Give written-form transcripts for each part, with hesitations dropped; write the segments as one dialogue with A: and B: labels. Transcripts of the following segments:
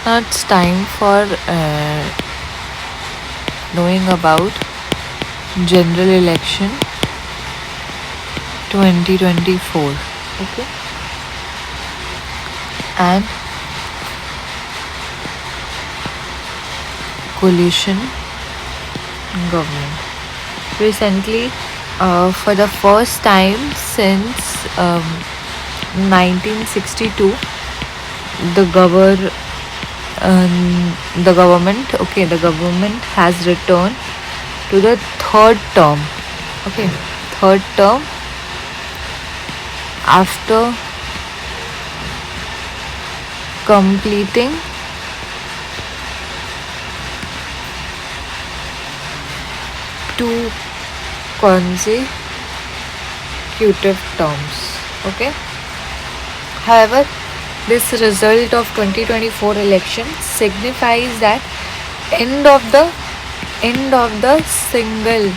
A: Now it's time for knowing about general election 2024. Okay, and coalition government. Recently, for the first time since 1962, the government has returned to the third term. Okay, third term after completing two consecutive terms. Okay, however, this result of 2024 election signifies that end of the single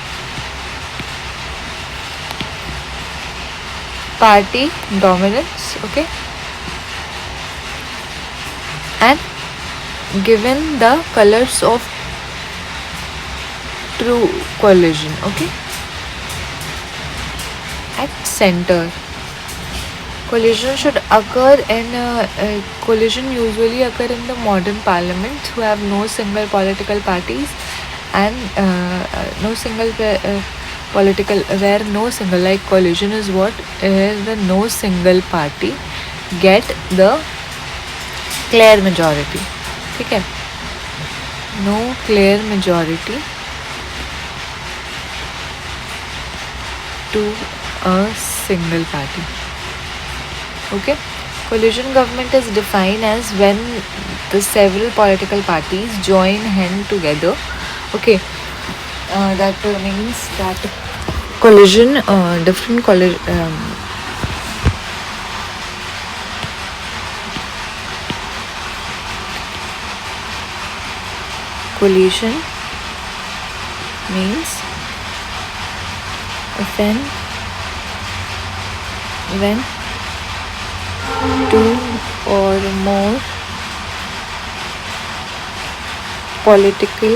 A: party dominance. Okay, and given the colors of true coalition. Okay, at center, coalition should occur in coalition usually occur in the modern parliaments who have no single political parties and no single political, where no single, like coalition is what is the no single party get the clear majority. ठीक है, no clear majority to a single party. Okay, coalition government is defined as when the several political parties join hand together. Okay, that means that coalition, different coalition means when two or more political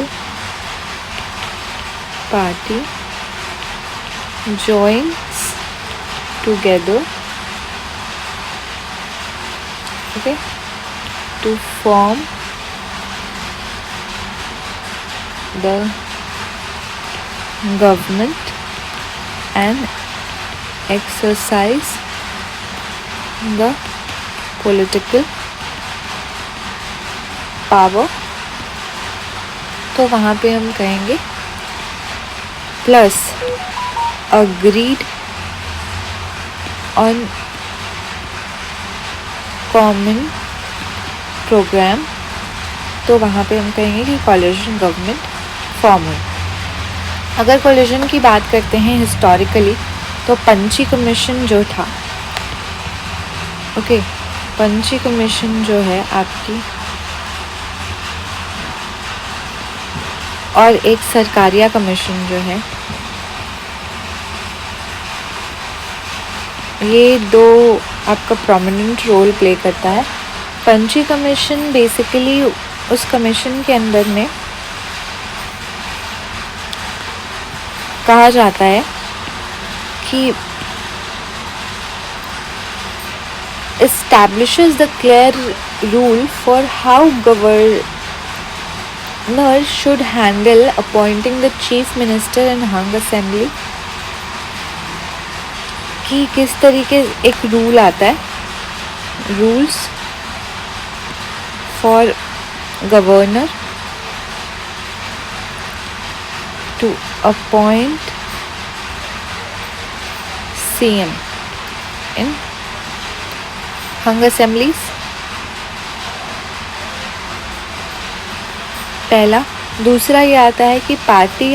A: party joins together, okay, to form the government and exercise the political power. तो वहाँ पे हम कहेंगे plus agreed on common program, तो वहाँ पे हम कहेंगे कि coalition government फॉर्म हुई. अगर कोलिशन की बात करते हैं हिस्टोरिकली, तो पंची कमीशन जो था, ओके, पंची कमीशन जो है आपकी, और एक सरकारिया कमीशन जो है, ये दो आपका प्रोमिनेंट रोल प्ले करता है. पंची कमीशन बेसिकली उस कमीशन के अंदर में कहा जाता है कि establishes the clear rule for how governor should handle appointing the chief minister and hung assembly. कि किस तरीके एक रूल आता है, rules for governor to appoint CM in hung assemblies. पहला. दूसरा ये आता है कि party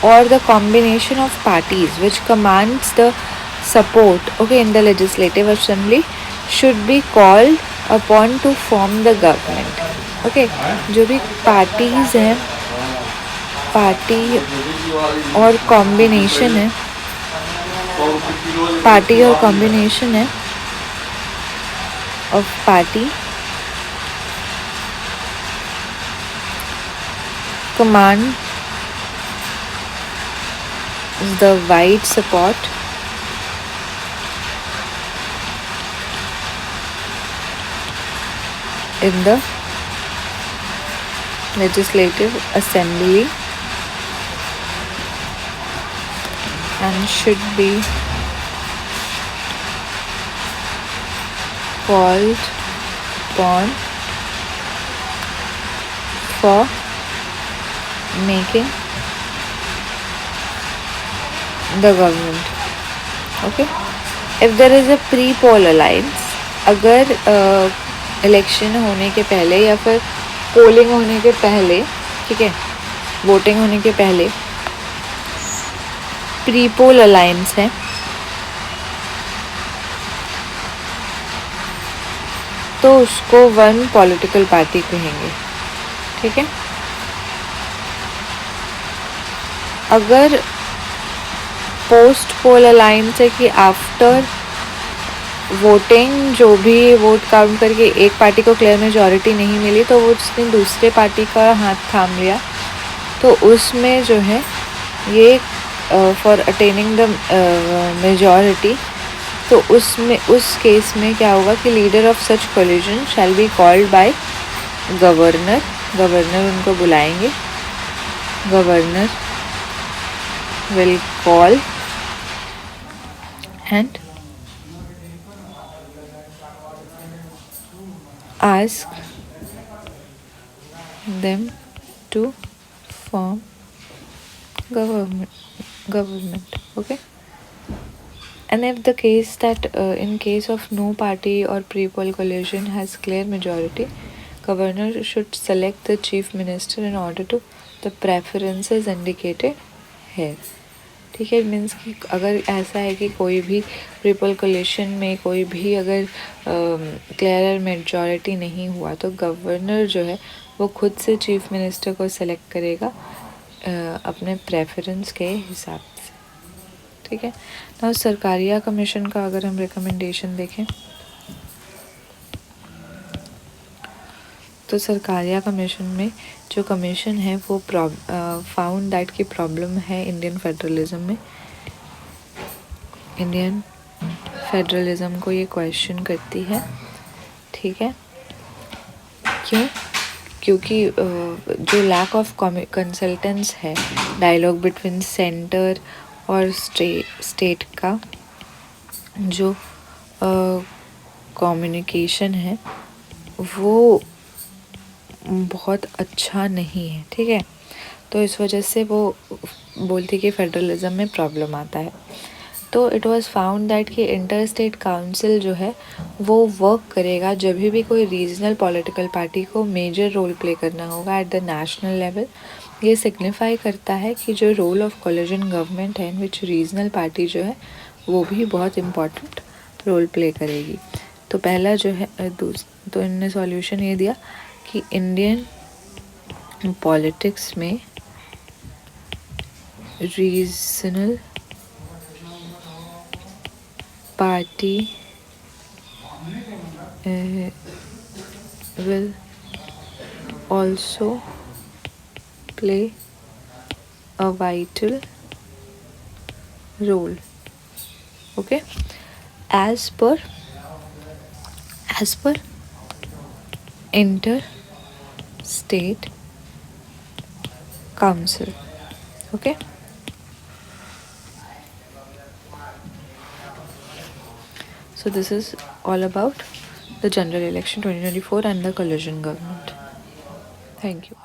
A: or the combination of parties which commands the support, okay, in the legislative assembly should be called upon to form the government. Okay, जो भी parties हैं, party और कॉम्बिनेशन है, पार्टी और कॉम्बिनेशन है of party command the wide support in the Legislative Assembly and should be called upon for making the government. Okay, if there is a pre-poll alliance, अगर election होने के पहले या फिर पोलिंग होने के पहले, ठीक है, वोटिंग होने के पहले प्री पोल अलायंस है, तो उसको वन पॉलिटिकल पार्टी कहेंगे, ठीक है। अगर पोस्ट पोल अलायंस है कि आफ्टर वोटिंग जो भी वोट काउंट करके एक पार्टी को क्लियर मेजॉरिटी नहीं मिली तो वो उसने दूसरे पार्टी का हाथ थाम लिया, तो उसमें जो है ये फॉर अटेनिंग द मेजॉरिटी, तो उसमें उस केस में क्या होगा कि leader of such collision shall be called by governor, governor उनको बुलाएंगे, governor will call and ask them to form government. Okay, and if the case that in case of no party or pre-poll coalition has clear majority, governor should select the chief minister in order to the preferences indicated here. ठीक है, means कि अगर ऐसा है कि कोई भी pre-poll collision में कोई भी अगर क्लियर मेजॉरिटी नहीं हुआ तो गवर्नर जो है वो खुद से चीफ मिनिस्टर को सेलेक्ट करेगा अपने प्रेफरेंस के हिसाब से, ठीक है ना। सरकारिया कमीशन का अगर हम रिकमेंडेशन देखें तो सरकारिया कमीशन में जो कमीशन है वो फाउंड दैट की प्रॉब्लम है इंडियन फेडरलिज्म में, इंडियन फेडरलिज्म को ये क्वेश्चन करती है, ठीक है। क्यों? क्योंकि जो लैक ऑफ कंसल्टेंस है, डायलॉग बिटवीन सेंटर और स्टेट का जो कम्युनिकेशन है वो बहुत अच्छा नहीं है, ठीक है। तो इस वजह से वो बोलती कि फेडरलिज्म में प्रॉब्लम आता है। तो इट वाज फाउंड दैट कि इंटर स्टेट काउंसिल जो है वो वर्क करेगा जब भी कोई रीजनल पॉलिटिकल पार्टी को मेजर रोल प्ले करना होगा एट द नेशनल लेवल। ये सिग्निफाई करता है कि जो रोल ऑफ कोलिजन गवर्नमेंट है इन विच रीजनल पार्टी जो है वो भी बहुत इम्पॉर्टेंट रोल प्ले करेगी। तो पहला जो है तो इनने सॉल्यूशन ये दिया कि इंडियन पॉलिटिक्स में regional party will also play a vital role, okay, as per inter-state council, okay. So this is all about the general election 2024 and the coalition government. Thank you.